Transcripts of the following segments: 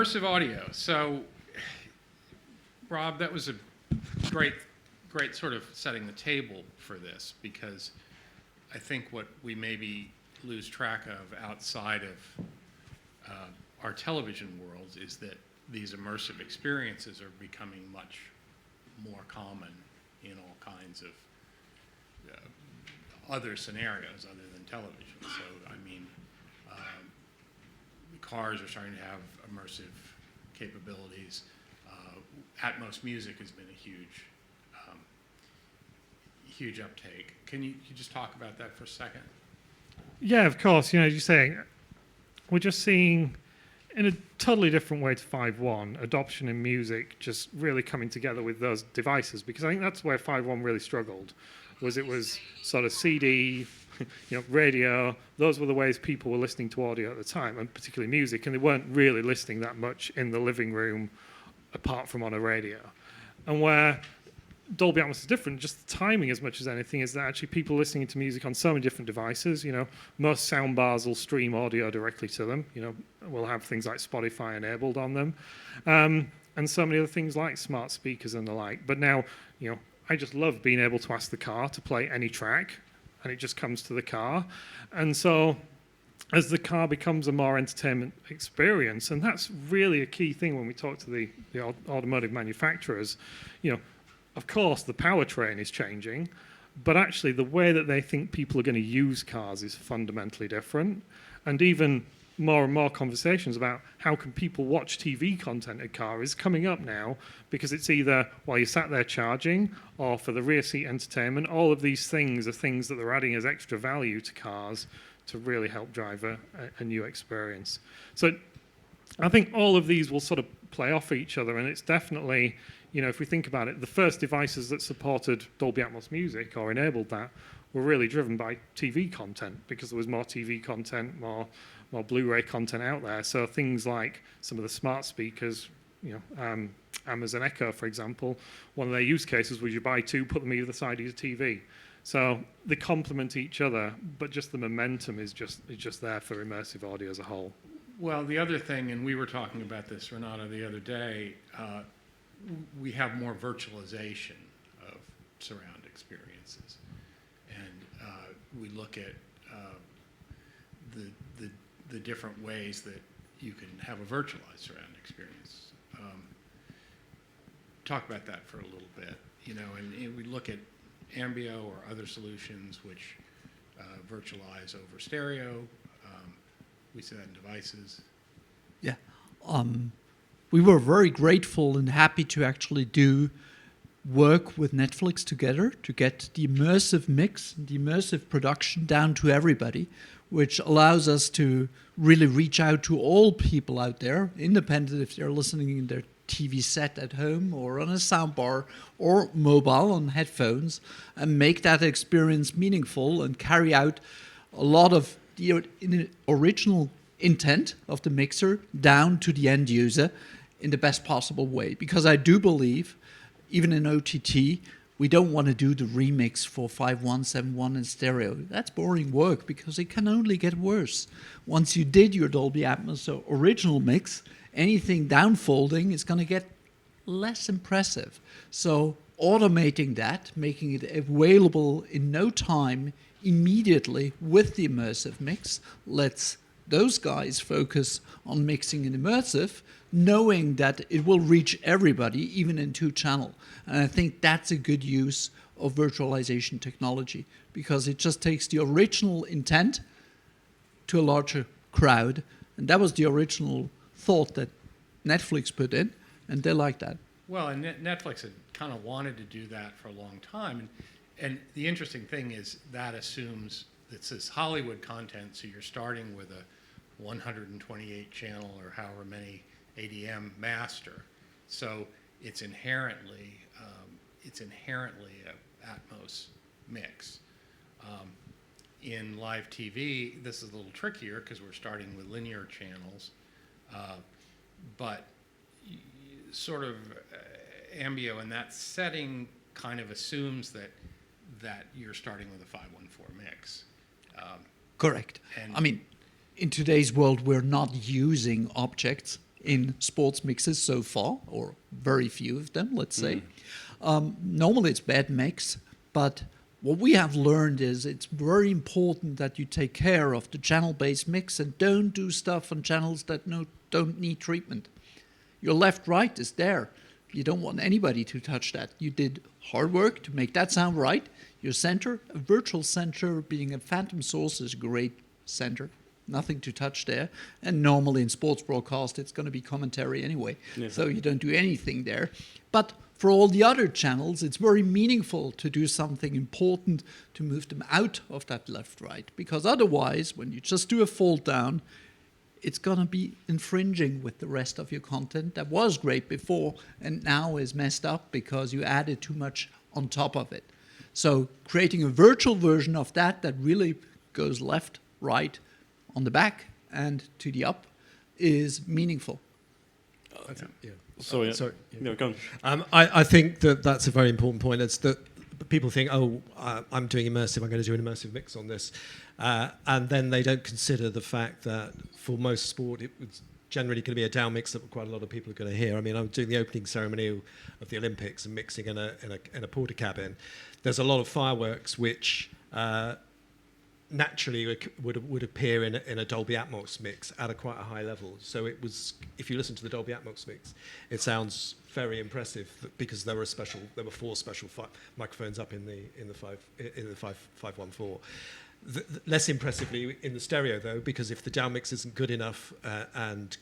immersive audio. So, Rob, that was a great sort of setting the table for this, because I think what we maybe lose track of outside of our television worlds is that these immersive experiences are becoming much more common in all kinds of other scenarios other than television. So, I mean, cars are starting to have immersive capabilities. Atmos music has been a huge uptake. Can you just talk about that for a second? Yeah, of course. As you're saying, we're just seeing, in a totally different way to 5.1, adoption in music just really coming together with those devices, because I think that's where 5.1 really struggled. It was sort of CD, radio. Those were the ways people were listening to audio at the time, and particularly music, and they weren't really listening that much in the living room apart from on a radio. And where Dolby Atmos is different, just the timing as much as anything, is that actually people listening to music on so many different devices. Most sound bars will stream audio directly to them. We'll have things like Spotify enabled on them, and so many other things like smart speakers and the like. But now, I just love being able to ask the car to play any track, and it just comes to the car. And so as the car becomes a more entertainment experience, and that's really a key thing when we talk to the automotive manufacturers, of course the powertrain is changing, but actually the way that they think people are going to use cars is fundamentally different. And even more and more conversations about how can people watch TV content in a car is coming up now, because it's either while you're sat there charging or for the rear seat entertainment. All of these things are things that they're adding as extra value to cars to really help drive a new experience. So I think all of these will sort of play off each other, and it's definitely, if we think about it, the first devices that supported Dolby Atmos music or enabled that were really driven by TV content, because there was more TV content, more Blu-ray content out there. So things like some of the smart speakers, Amazon Echo, for example, one of their use cases was you buy two, put them either side of your TV. So they complement each other, but just the momentum is just there for immersive audio as a whole. Well, the other thing, and we were talking about this, Renato, the other day, we have more virtualization of surround experiences. And we look at the different ways that you can have a virtualized surround experience. Talk about that for a little bit, and we look at Ambeo or other solutions which virtualize over stereo. We see that in devices. Yeah. We were very grateful and happy to actually do work with Netflix together to get the immersive mix, the immersive production down to everybody, which allows us to really reach out to all people out there, independent if they're listening in their TV set at home or on a soundbar or mobile on headphones, and make that experience meaningful and carry out a lot of the original intent of the mixer down to the end user in the best possible way. Because I do believe, even in OTT, we don't want to do the remix for 5.1, 7.1 in stereo. That's boring work, because it can only get worse. Once you did your Dolby Atmos original mix, anything downfolding is going to get less impressive. So automating that, making it available in no time, immediately with the immersive mix, lets those guys focus on mixing an immersive, knowing that it will reach everybody, even in 2-channel. And I think that's a good use of virtualization technology, because it just takes the original intent to a larger crowd. And that was the original thought that Netflix put in, and they like that. Well, and Netflix had kind of wanted to do that for a long time. And the interesting thing is that assumes it's this Hollywood content, so you're starting with a 128 channel or however many ADM master. So it's inherently a Atmos mix. In live TV, this is a little trickier because we're starting with linear channels, but sort of Ambeo in that setting kind of assumes that you're starting with a 514 mix. Correct. I mean, in today's world, we're not using objects in sports mixes so far, or very few of them, let's say. Normally it's bad mix, but what we have learned is it's very important that you take care of the channel-based mix and don't do stuff on channels that don't need treatment. Your left-right is there. You don't want anybody to touch that. You did hard work to make that sound right. Your center, a virtual center being a phantom source, is a great center. Nothing to touch there. And normally in sports broadcast, it's going to be commentary anyway. Yeah. So you don't do anything there. But for all the other channels, it's very meaningful to do something important to move them out of that left-right. Because otherwise, when you just do a fold down, it's going to be infringing with the rest of your content that was great before and now is messed up because you added too much on top of it. So creating a virtual version of that really goes left, right, on the back and to the up is meaningful. Yeah. Sorry. Yeah. No, go on. I think that's a very important point. It's that people think, I'm doing immersive, I'm going to do an immersive mix on this. And then they don't consider the fact that for most sport, it was generally going to be a down mix that quite a lot of people are going to hear. I mean, I'm doing the opening ceremony of the Olympics and mixing in a porta cabin. There's a lot of fireworks which naturally would appear in a Dolby Atmos mix at quite a high level. So it was, if you listen to the Dolby Atmos mix, it sounds very impressive because there were 4 special microphones up in the 514. Less impressively in the stereo though, because if the down mix isn't good enough and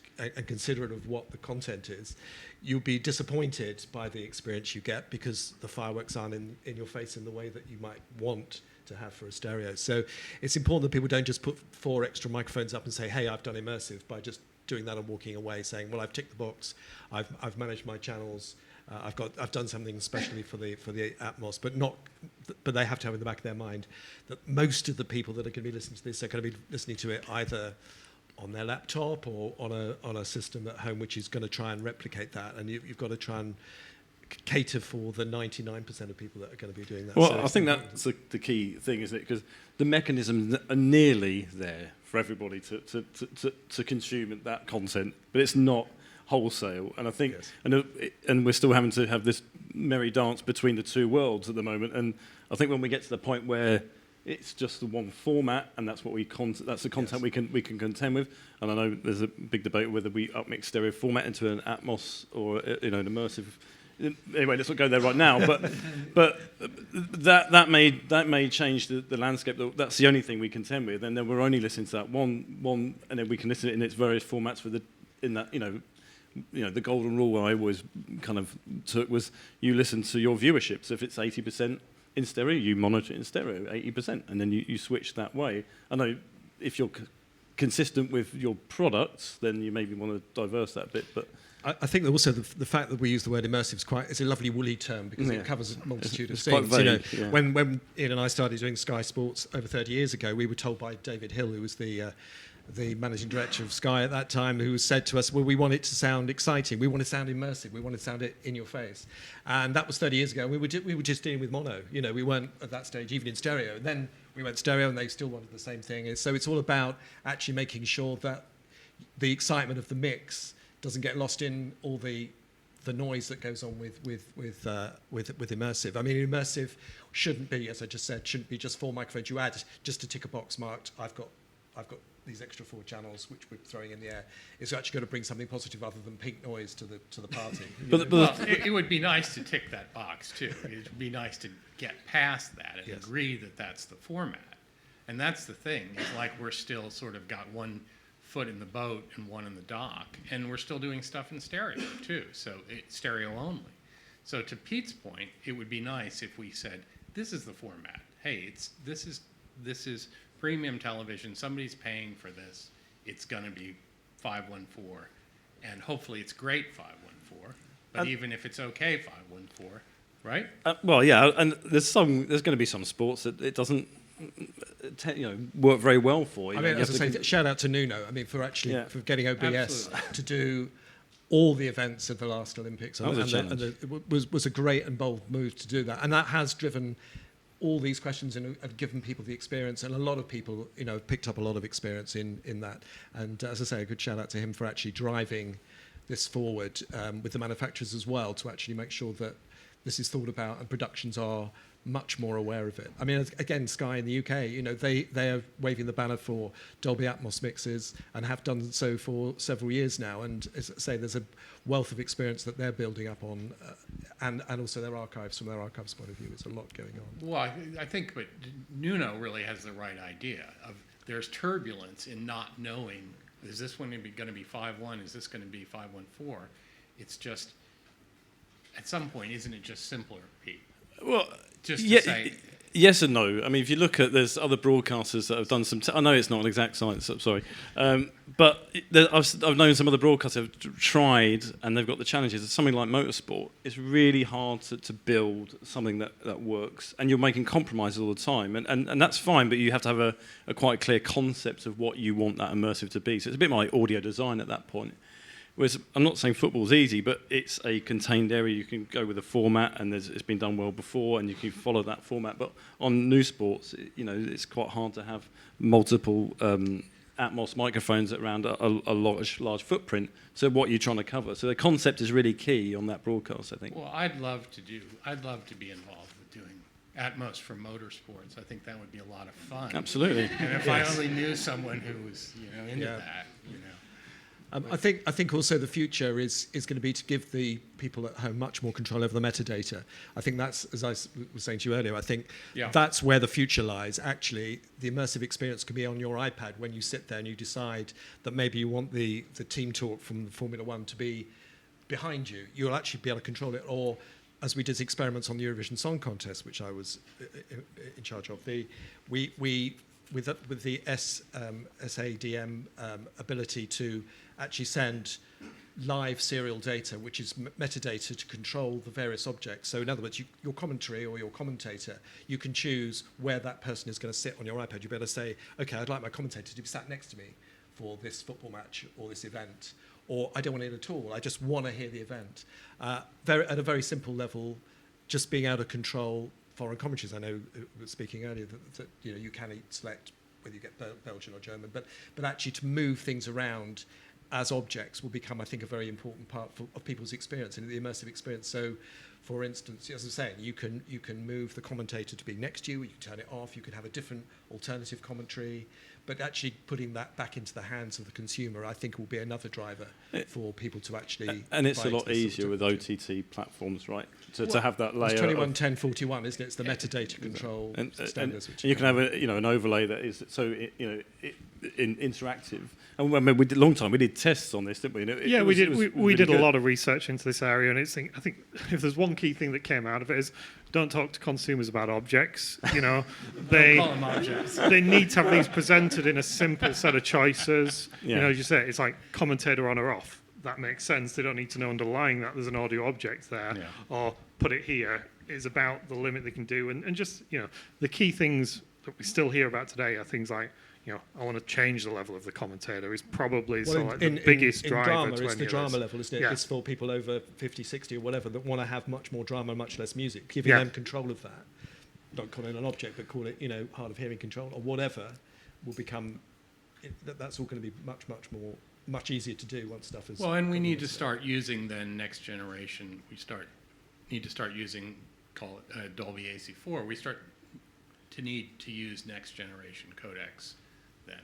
considerate of what the content is, you'll be disappointed by the experience you get because the fireworks aren't in your face in the way that you might want to have for a stereo. So it's important that people don't just put 4 extra microphones up and say, hey, I've done immersive, by just doing that and walking away saying, well, I've ticked the box, I've managed my channels, I've done something especially for the Atmos, but they have to have in the back of their mind that most of the people that are going to be listening to this are going to be listening to it either on their laptop or on a system at home which is going to try and replicate that, and you've got to try and cater for the 99% of people that are going to be doing that. Well, I think that's the key thing, isn't it? Because the mechanisms are nearly there for everybody to consume that content, but it's not wholesale. And I think, yes. and we're still having to have this merry dance between the two worlds at the moment. And I think when we get to the point where it's just the one format, and that's what that's the content yes. we can contend with. And I know there's a big debate whether we upmix stereo format into an Atmos or an immersive. Anyway, let's not go there right now. But that may change the landscape. That's the only thing we contend with, and then we're only listening to that one, and then we can listen to it in its various formats the golden rule I always kind of took was you listen to your viewership. So if it's 80% in stereo, you monitor it in stereo 80%, and then you switch that way. I know if you're consistent with your products, then you maybe want to diverse that a bit, but. I think that also the fact that we use the word immersive is a lovely woolly term because it covers a multitude of things. Vague, when Ian and I started doing Sky Sports over 30 years ago, we were told by David Hill, who was the managing director of Sky at that time, who said to us, well, we want it to sound exciting, we want it to sound immersive, we want it to sound it in your face. And that was 30 years ago. We were just dealing with mono. We weren't at that stage even in stereo. And then we went stereo and they still wanted the same thing. So it's all about actually making sure that the excitement of the mix doesn't get lost in all the noise that goes on with immersive. I mean, immersive shouldn't be, as I just said, shouldn't be just 4 microphones. You add just a ticker box marked, I've got these extra 4 channels which we're throwing in the air. It's actually going to bring something positive other than pink noise to the party. It would be nice to tick that box too. It would be nice to get past that and yes. agree that that's the format. And that's the thing. It's like we're still sort of got one foot in the boat and one in the dock, and we're still doing stuff in stereo too, so it's stereo only. So to Pete's point, it would be nice if we said, this is the format. Hey, this is premium television, somebody's paying for this, it's gonna be 514, and hopefully it's great 514, but even if it's okay 514, right? Well, yeah, and there's going to be some sports that it doesn't work very well for. I mean, as I say, shout out to Nuno. I mean, for getting OBS to do all the events of the last Olympics. It was a great and bold move to do that, and that has driven all these questions and have given people the experience, and a lot of people, have picked up a lot of experience in that. And as I say, a good shout out to him for actually driving this forward with the manufacturers as well to actually make sure that this is thought about and productions are much more aware of it. I mean, again, Sky in the UK, you know, they are waving the banner for Dolby Atmos mixes and have done so for several years now. And as I say, there's a wealth of experience that they're building up on, and also their archives, from their archives point of view, it's a lot going on. Well, I think but Nuno really has the right idea of there's turbulence in not knowing, is this one going to be 5.1? Is this going to be 5.14? It's just, at some point, isn't it just simpler, Pete? Well, Just to yeah, say, yes and no. I mean, if you look at, there's other broadcasters that have done some. I know it's not an exact science. I'm sorry, but I've known some other broadcasters have tried, and they've got the challenges. Something like motorsport, it's really hard to build something that works, and you're making compromises all the time, and that's fine. But you have to have a quite clear concept of what you want that immersive to be. So it's a bit like audio design at that point. Whereas I'm not saying football's easy, but it's a contained area. You can go with a format, and it's been done well before, and you can follow that format. But on new sports, you know, it's quite hard to have multiple Atmos microphones around a large footprint. So what you're trying to cover. So the concept is really key on that broadcast, I think. well, I'd love to be involved with doing Atmos for motorsports. I think that would be a lot of fun. Absolutely. And if I only knew someone who was, you know, into Yeah. that, you know. I think also the future is going to be to give the people at home much more control over the metadata. I think that's, as I was saying to you earlier, I think that's where the future lies. Actually, the immersive experience can be on your iPad when you sit there and you decide that maybe you want the team talk from Formula One to be behind you. You'll actually be able to control it. Or, as we did experiments on the Eurovision Song Contest, which I was in charge of, with the SADM ability to actually send live serial data, which is metadata to control the various objects. So in other words, your commentary or your commentator, you can choose where that person is going to sit on your iPad. You'll be able to say, okay, I'd like my commentator to be sat next to me for this football match or this event, or I don't want it at all. I just want to hear the event. At a very simple level, just being able to control foreign commentaries. I know, speaking earlier, that you know, you can select whether you get Belgian or German, but actually to move things around as objects will become, I think, a very important part of people's experience and the immersive experience. So, for instance, as I was saying, you can move the commentator to be next to you, you can turn it off, you can have a different alternative commentary, but actually putting that back into the hands of the consumer, I think, will be another driver for people to actually. And it's a buy lot into this easier sort with of thing. OTT platforms, right? To have that layer. It's 21.10.41, isn't it? It's the metadata control standards. And you can have an overlay that is interactive. And I mean, we did a long time. We did tests on this, didn't we? We did. We really did a good. lot of research into this area, and I think if there's one key thing that came out of it is don't talk to consumers about objects. You know, Don't call them objects. they need to have these presented in a simple set of choices. Yeah. You know, as you say, it's like commentator on or off. That makes sense. They don't need to know underlying that there's an audio object there, or put it here. It's about the limit they can do, and just, you know, the key things that we still hear about today are things like, you know, I want to change the level of the commentator is probably the biggest driver drama, to it's any the of drama this. level, isn't it? Yeah. It's for people over 50, 60 or whatever that want to have much more drama, much less music. Giving them control of that. Don't call it an object, but call it, you know, hard of hearing control or whatever, will become, that's all going to be much easier to do once stuff is. Well, and we need to start using then next generation. Need to start using, call it Dolby AC4. We start to need to use next generation codecs then.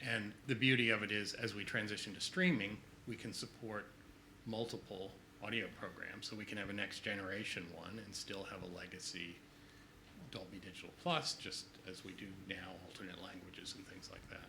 And the beauty of it is, as we transition to streaming, we can support multiple audio programs. So we can have a next generation one and still have a legacy Dolby Digital Plus, just as we do now, alternate languages and things like that.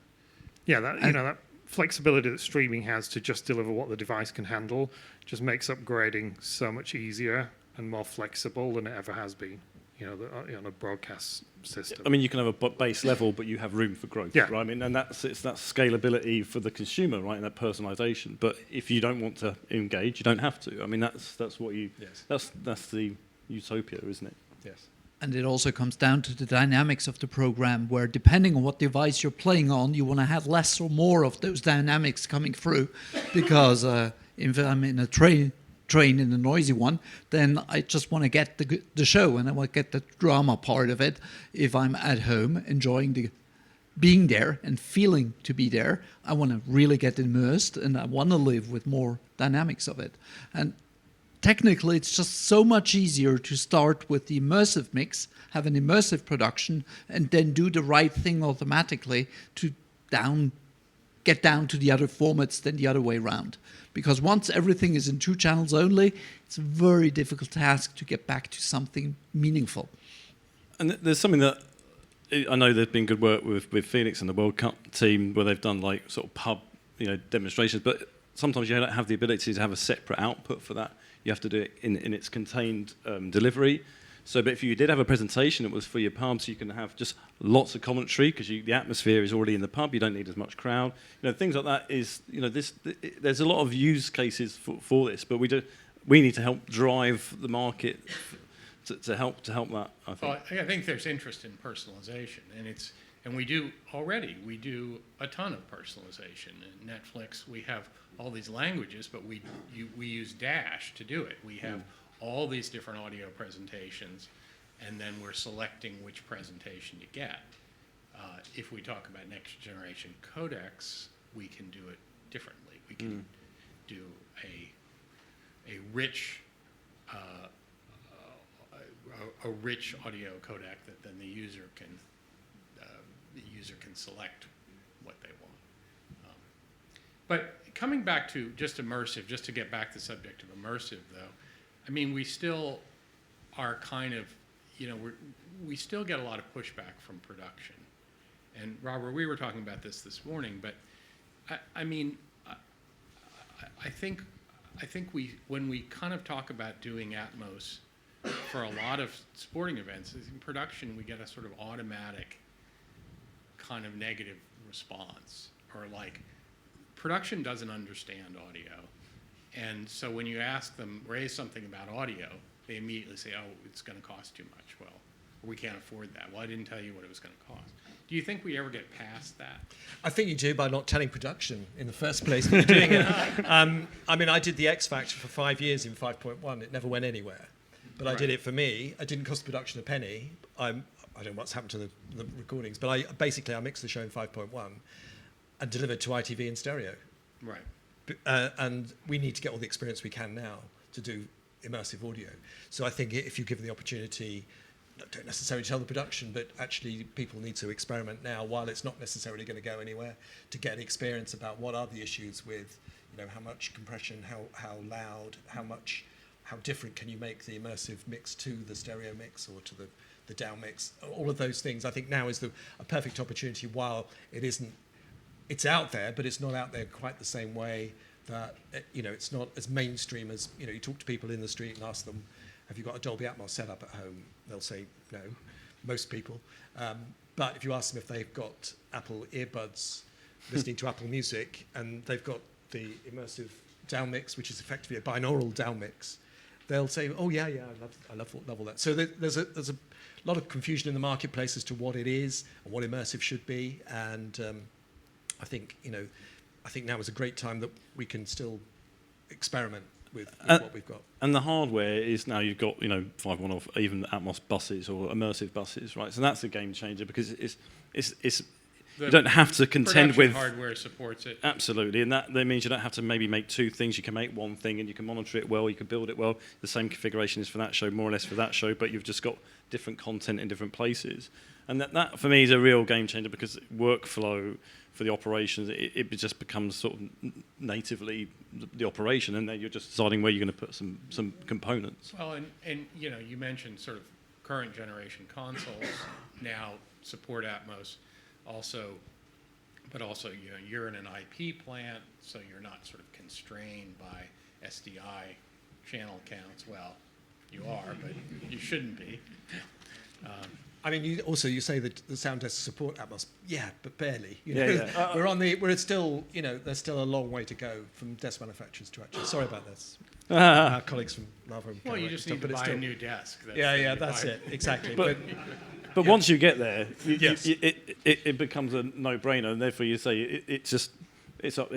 Yeah, that flexibility that streaming has to just deliver what the device can handle just makes upgrading so much easier and more flexible than it ever has been. You know, on a broadcast system. I mean, you can have a base level, but you have room for growth, right? I mean, and it's that scalability for the consumer, right, and that personalization. But if you don't want to engage, you don't have to. I mean, that's what you. Yes. That's the utopia, isn't it? Yes. And it also comes down to the dynamics of the program, where depending on what device you're playing on, you want to have less or more of those dynamics coming through. Because if I'm in a train in a noisy one, then I just want to get the show and I want to get the drama part of it. If I'm at home enjoying being there and feeling to be there. I want to really get immersed, and I want to live with more dynamics of it. And technically, it's just so much easier to start with the immersive mix, have an immersive production, and then do the right thing automatically to get down to the other formats than the other way around. Because once everything is in 2 channels only, it's a very difficult task to get back to something meaningful. And there's something that I know there's been good work with Phoenix and the World Cup team where they've done like sort of pub, demonstrations, but sometimes you don't have the ability to have a separate output for that. You have to do it in its contained delivery. So, but if you did have a presentation, it was for your pub, so you can have just lots of commentary because the atmosphere is already in the pub. You don't need as much crowd. Things like that is, there's a lot of use cases for this, but we need to help drive the market to help that. I think. Well, I think there's interest in personalization, and we do a ton of personalization. In Netflix, we have all these languages, but we use Dash to do it. We have all these different audio presentations, and then we're selecting which presentation you get. If we talk about next generation codecs, we can do it differently. We can do a rich audio codec that then the user can select what they want. But coming back to just immersive, just to get back to the subject of immersive, though, I mean, we still are kind of, we still get a lot of pushback from production. And Robert, we were talking about this morning, but I think when we kind of talk about doing Atmos for a lot of sporting events, in production we get a sort of automatic kind of negative response, or like production doesn't understand audio. And so when you ask them, raise something about audio, they immediately say, oh, it's going to cost too much. Well, we can't afford that. Well, I didn't tell you what it was going to cost. Do you think we ever get past that? I think you do by not telling production in the first place when you're doing it. I mean, I did the X Factor for 5 years in 5.1. It never went anywhere. But I did it for me. It didn't cost production a penny. I don't know what's happened to the recordings, but I mixed the show in 5.1 and delivered to ITV in stereo. Right. And we need to get all the experience we can now to do immersive audio. So I think if you give them the opportunity, don't necessarily tell the production, but actually people need to experiment now while it's not necessarily going to go anywhere, to get experience about what are the issues with, how much compression, how loud, how different can you make the immersive mix to the stereo mix or to the down mix. All of those things I think now is a perfect opportunity while it's out there, but it's not out there quite the same way that, it's not as mainstream as, you talk to people in the street and ask them, have you got a Dolby Atmos setup at home? They'll say no, most people. But if you ask them if they've got Apple earbuds listening to Apple Music and they've got the immersive down mix, which is effectively a binaural down mix, they'll say, oh yeah, I love all that. So there's a lot of confusion in the marketplace as to what it is and what immersive should be, and I think now is a great time that we can still experiment with what we've got. And the hardware is now you've got 5.1 or even Atmos buses or immersive buses, right? So that's a game changer because it's you don't have to contend with hardware supports it. Absolutely, and that means you don't have to maybe make 2 things. You can make 1 thing and you can monitor it well. You can build it well. The same configuration is for that show, more or less for that show, but you've just got different content in different places. And that for me is a real game changer because workflow for the operations, it just becomes sort of natively the operation, and then you're just deciding where you're going to put some components. Well, and you mentioned sort of current generation consoles now support Atmos, but also you're in an IP plant, so you're not sort of constrained by SDI channel counts. Well, you are, but you shouldn't be. I mean, you say that the sound desks support Atmos. Yeah, but barely. Yeah. We're still, there's still a long way to go from desk manufacturers to actually. Sorry about this. Our colleagues from Lava. Well, you just need to buy a new desk. That's it. Exactly. But once you get there, it becomes a no-brainer, and therefore you say it's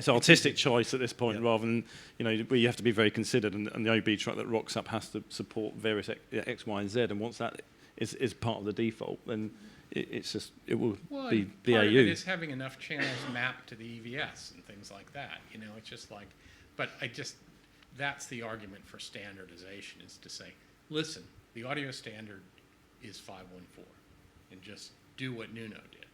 artistic choice at this point, rather than where you have to be very considered, and the OB truck that rocks up has to support various X, Y, and Z, and once that is part of the default, then it will Well, be and part of BAU. it is having enough channels mapped to the EVS and things like that. You know, it's just like, but that's the argument for standardization, is to say, listen, the audio standard is 514, and just do what Nuno did.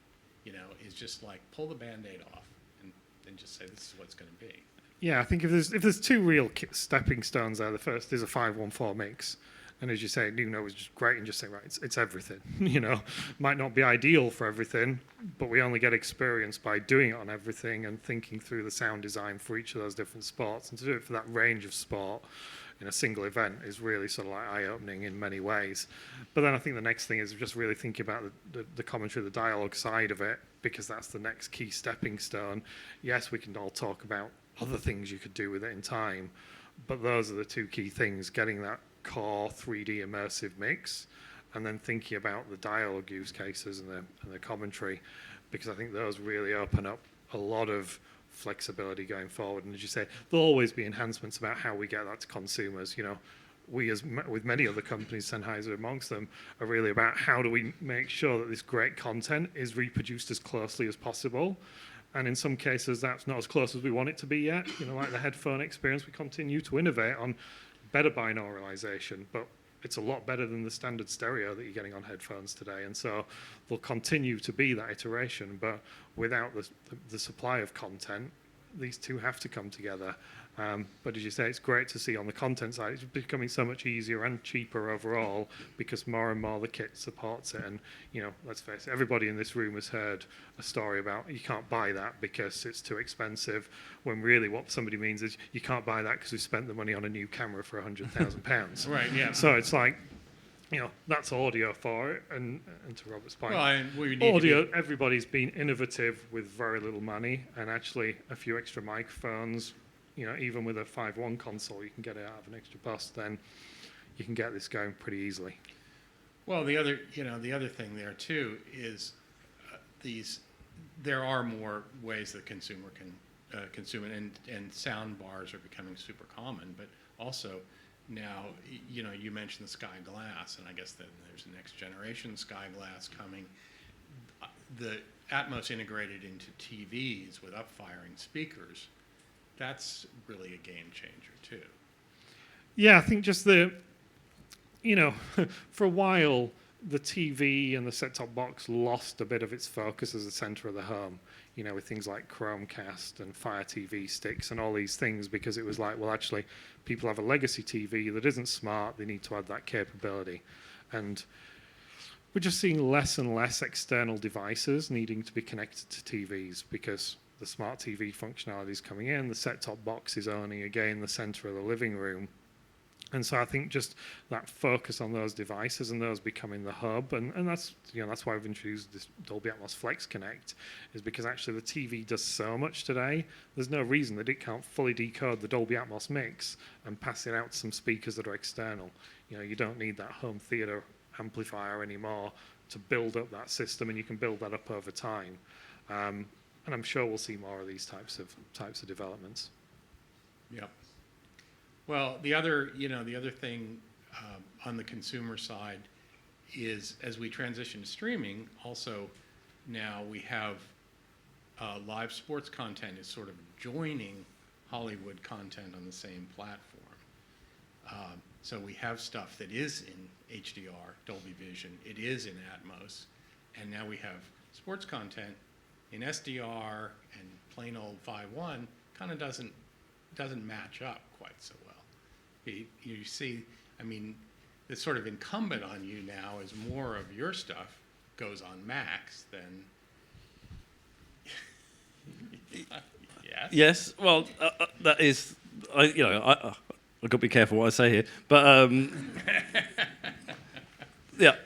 You know, is just like pull the Band-Aid off and just say this is what's going to be. Yeah, I think if there's two real stepping stones there, the first is a 514 mix. And as you say, Nuno was just great and just saying, right, it's everything. You know, might not be ideal for everything, but we only get experience by doing it on everything and thinking through the sound design for each of those different sports. And to do it for that range of sport in a single event is really sort of like eye-opening in many ways. But then I think the next thing is just really thinking about the commentary, the dialogue side of it, because that's the next key stepping stone. Yes, we can all talk about other things you could do with it in time, but those are the two key things: getting that core 3D immersive mix, and then thinking about the dialogue use cases and the commentary, because I think those really open up a lot of flexibility going forward. And as you say, there'll always be enhancements about how we get that to consumers. You know, we, as with many other companies, Sennheiser amongst them, are really about how do we make sure that this great content is reproduced as closely as possible. And in some cases, that's not as close as we want it to be yet. You know, like the headphone experience, we continue to innovate on better binauralization, but it's a lot better than the standard stereo that you're getting on headphones today. And so there'll continue to be that iteration, but without the supply of content, these two have to come together. But as you say, it's great to see on the content side, it's becoming so much easier and cheaper overall because more and more the kit supports it. And, you know, let's face it, everybody in this room has heard a story about you can't buy that because it's too expensive, when really what somebody means is you can't buy that because we spent the money on a new camera for £100,000. Right, yeah. So it's like, you know, that's audio for it. And to Robert's point, Well, and we need audio, to be, everybody's been innovative with very little money, and actually a few extra microphones. You know, even with a 5.1 console, you can get it out of an extra bus, then you can get this going pretty easily. well, the other thing there too is there are more ways the consumer can consume it, and sound bars are becoming super common, but also now, you know, you mentioned the Sky Glass, and I guess then there's the next generation Sky Glass coming. The Atmos integrated into TVs with up-firing speakers, that's really a game changer too. Yeah, I think just you know, for a while, the TV and the set-top box lost a bit of its focus as the center of the home, you know, with things like Chromecast and Fire TV sticks and all these things, because it was like, well, actually, people have a legacy TV that isn't smart, they need to add that capability. And we're just seeing less and less external devices needing to be connected to TVs, because the smart TV functionality is coming in, the set-top box is owning, again, the center of the living room. And so I think just that focus on those devices and those becoming the hub, and that's, you know, that's why we've introduced this Dolby Atmos Flex Connect, is because actually the TV does so much today. There's no reason that it can't fully decode the Dolby Atmos mix and pass it out to some speakers that are external. You know, you don't need that home theater amplifier anymore to build up that system, and you can build that up over time. And I'm sure we'll see more of these types of developments. Yep. Well, the other thing on the consumer side is, as we transition to streaming, also now we have live sports content is sort of joining Hollywood content on the same platform. So we have stuff that is in HDR, Dolby Vision, it is in Atmos, and now we have sports content in SDR, and plain old 5.1 kind of doesn't match up quite so well. You see, I mean, it's sort of incumbent on you now as more of your stuff goes on Macs than. Yes. Yes, well, that is, I've got to be careful what I say here, but yeah,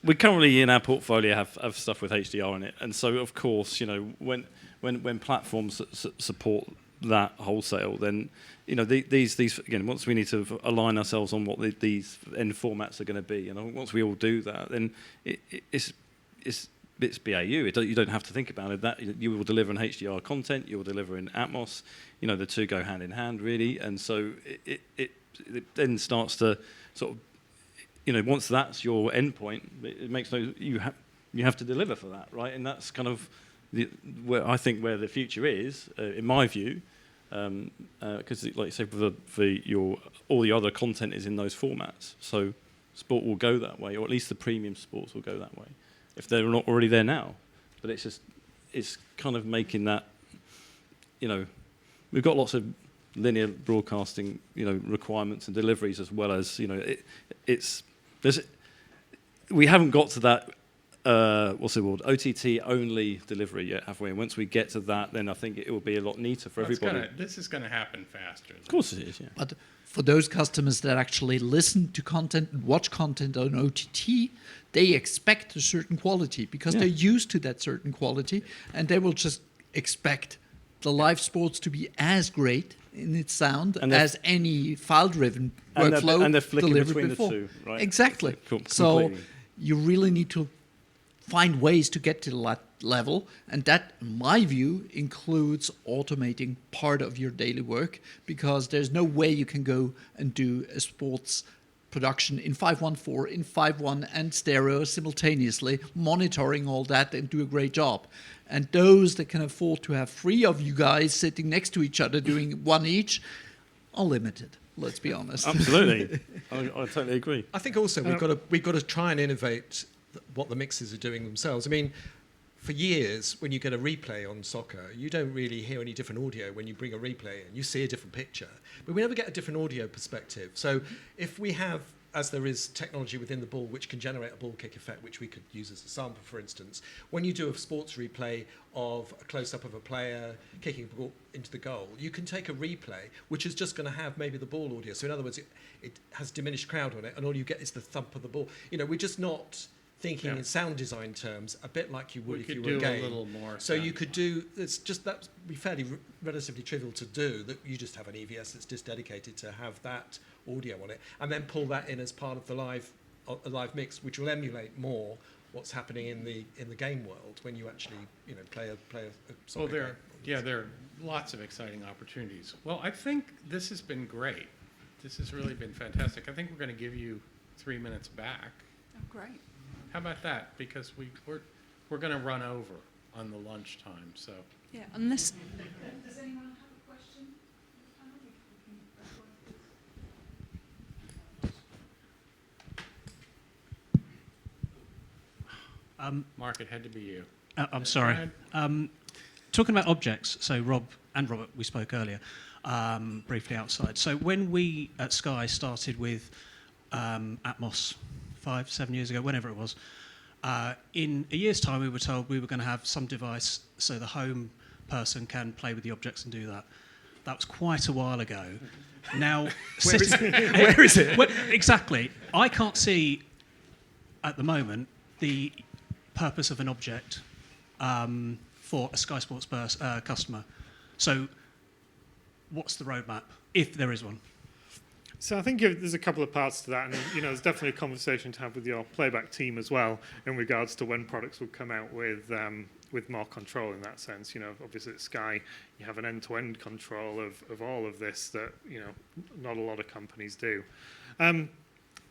we currently in our portfolio have stuff with HDR in it, and so of course, you know, when platforms support that wholesale, then, you know, these again, once we need to align ourselves on what these end formats are going to be, and once we all do that, then it's BAU. You don't have to think about it. That you will deliver in HDR content, you will deliver in Atmos. You know, the two go hand in hand really, and so it then starts to sort of once that's your endpoint, it makes no you have to deliver for that, right? And that's kind of where I think where the future is, in my view, because like you said, all the other content is in those formats, so sport will go that way, or at least the premium sports will go that way, if they're not already there now. But it's kind of making that, we've got lots of linear broadcasting, requirements and deliveries, as well as, we haven't got to that, what's the word, OTT only delivery yet, have we? And once we get to that, then I think it will be a lot neater for everybody. This is going to happen faster. Of course it is, yeah. But for those customers that actually listen to content and watch content on OTT, they expect a certain quality because they're used to that certain quality, and they will just expect the live sports to be as great in its sound as any file-driven workflow and they're flicking delivered between before. the two, right? Exactly. So Completely. you really need to find ways to get to that level, and that, in my view, includes automating part of your daily work, because there's no way you can go and do a sports production in 514, in 5.1 and stereo simultaneously, monitoring all that and do a great job. And those that can afford to have 3 of you guys sitting next to each other doing one each are limited, let's be honest. Absolutely. I totally agree. I think also we've got to try and innovate what the mixers are doing themselves. I mean, for years, when you get a replay on soccer, you don't really hear any different audio when you bring a replay in. You see a different picture, but we never get a different audio perspective. So if we have, as there is technology within the ball which can generate a ball kick effect, which we could use as a sample, for instance, when you do a sports replay of a close-up of a player kicking a ball into the goal, you can take a replay which is just going to have maybe the ball audio. So in other words, it has diminished crowd on it, and all you get is the thump of the ball. We're just not thinking in sound design terms, a bit like you would if you were a game. A little more. So you could do, that would be fairly relatively trivial to do, that you just have an EVS that's just dedicated to have that audio on it, and then pull that in as part of the live mix, which will emulate more what's happening in the game world when you actually play a soccer game. There are lots of exciting opportunities. Well, I think this has been great. This has really been fantastic. I think we're going to give you 3 minutes back. Oh, great. How about that? Because we're going to run over on the lunchtime. So Yeah, unless... Does anyone have a question? Mark, it had to be you. I'm sorry. Talking about objects, so Rob and Robert, we spoke earlier, briefly outside. So when we at Sky started with Atmos 5-7 years ago, whenever it was, in a year's time we were told we were going to have some device so the home person can play with the objects and do that. That was quite a while ago. Now, Where is it? Well, exactly. I can't see at the moment the purpose of an object for a Sky Sports customer. So what's the roadmap, if there is one? So I think there's a couple of parts to that, and there's definitely a conversation to have with your playback team as well in regards to when products will come out with more control in that sense. Obviously at Sky you have an end-to-end control of all of this that not a lot of companies do.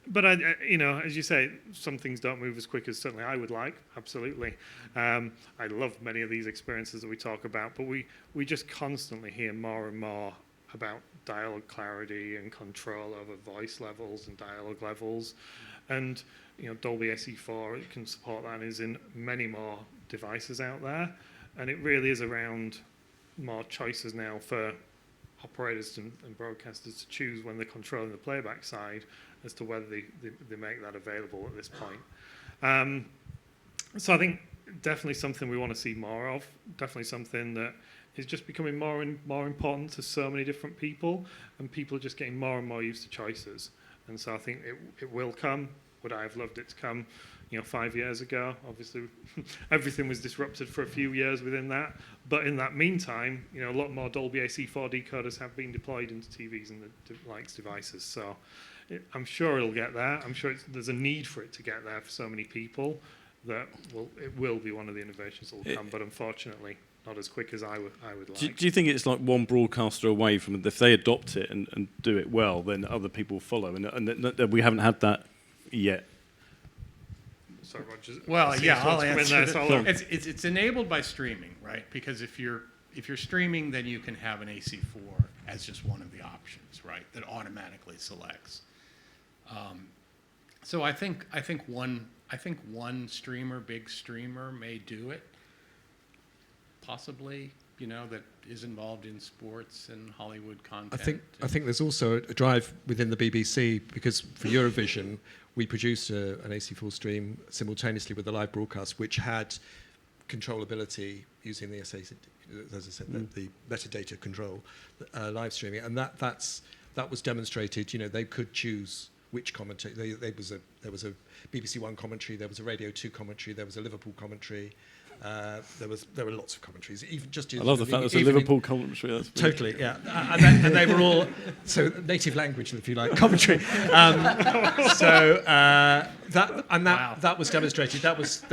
But as you say, some things don't move as quick as certainly I would like. Absolutely, I love many of these experiences that we talk about, but we just constantly hear more and more about dialogue clarity and control over voice levels and dialogue levels, and Dolby SE4, it can support that and is in many more devices out there, and it really is around more choices now for operators and broadcasters to choose when they're controlling the playback side as to whether they make that available at this point. So I think definitely something we want to see more of, definitely something that is just becoming more and more important to so many different people, and people are just getting more and more used to choices. And so I think it will come. Would I have loved it to come 5 years ago? Obviously, everything was disrupted for a few years within that. But in that meantime, a lot more Dolby AC4 decoders have been deployed into TVs and the likes devices. So I'm sure it'll get there. I'm sure there's a need for it to get there for so many people that it will be one of the innovations that will come. But unfortunately, not as quick as I would like. Do you think it's like one broadcaster away from, if they adopt it and do it well, then other people follow, and we haven't had that yet. Sorry, Roger. Well, Seems yeah, to I'll want to come in answer. there, so I'll- It's enabled by streaming, right? Because if you're streaming, then you can have an AC4 as just one of the options, right? That automatically selects. So I think one streamer, big streamer, may do it. Possibly, that is involved in sports and Hollywood content. I think there's also a drive within the BBC, because for Eurovision we produced an AC4 stream simultaneously with the live broadcast, which had controllability using the SAC, as I said, the metadata control, live streaming, and that was demonstrated. They could choose which commentary. There was a BBC One commentary, there was a Radio 2 commentary, there was a Liverpool commentary. There were lots of commentaries. Even just I love the fact there's a Liverpool commentary. That's brilliant. Totally, yeah, and they were all native language, if you like, commentary. That was demonstrated. That was a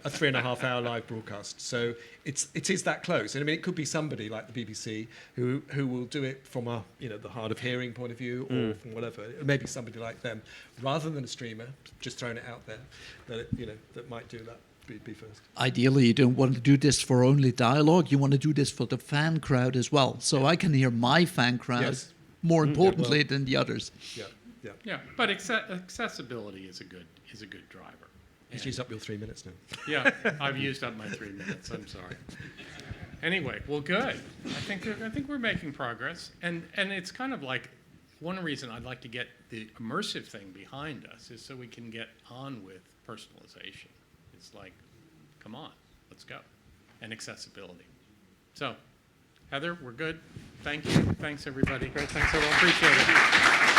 3.5-hour live broadcast. So it is that close. And I mean, it could be somebody like the BBC who will do it from the hard of hearing point of view, or from whatever. Maybe somebody like them, rather than a streamer, just throwing it out there, that might do that. Be first. Ideally, you don't want to do this for only dialogue. You want to do this for the fan crowd as well. So I can hear my fan crowd more importantly than the others. Yeah, but accessibility is a good driver. He's used up your 3 minutes now. Yeah, I've used up my 3 minutes. I'm sorry. Anyway, well, good. I think we're making progress, and it's kind of like one reason I'd like to get the immersive thing behind us is so we can get on with personalization. It's like, come on, let's go, and accessibility. So, Heather, we're good. Thank you. Thanks, everybody. Great, thanks everyone. Appreciate it.